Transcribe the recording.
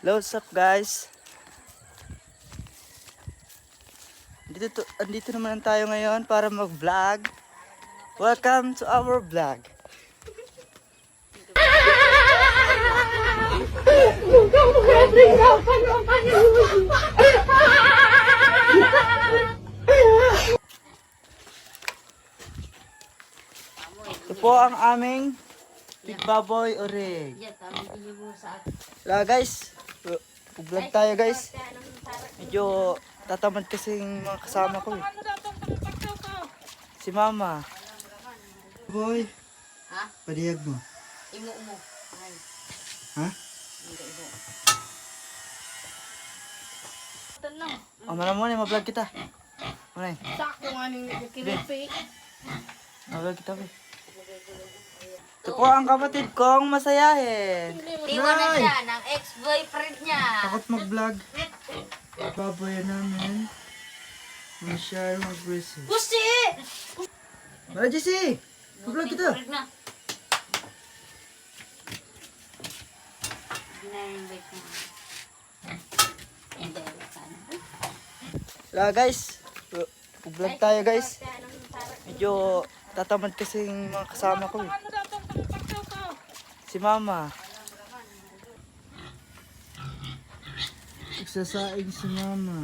What's up guys? Andito naman tayo ngayon para mag-vlog. Welcome to our vlog. Ito po ang aming Big Baboy Orig. Wala guys, vlog tayo guys. Medyo tatamad kasing mga kasama ko eh. Si Mama. Boy, Ha? padiyag mo. Imo mo. Ay. Ha? Imo. Tanong. Mana mo na, ma-vlog kita. Mana? Sakto nga ning kinipi. Ma-vlog kita ba? Ito po ang kapatid kong masayahin. Iwan na siya ng ex-boyfriend niya. Takot mag-vlog. Baboy namin. Masyari mag-braces. Gusti! Mara Jesse! Ma-vlog kita. Na. Ina-invite mo. Hindi, sana. Wala guys. Vlog tayo guys. Medyo tatamad kasing mga kasama ko eh. Si Mama. Nagsasaing si Mama.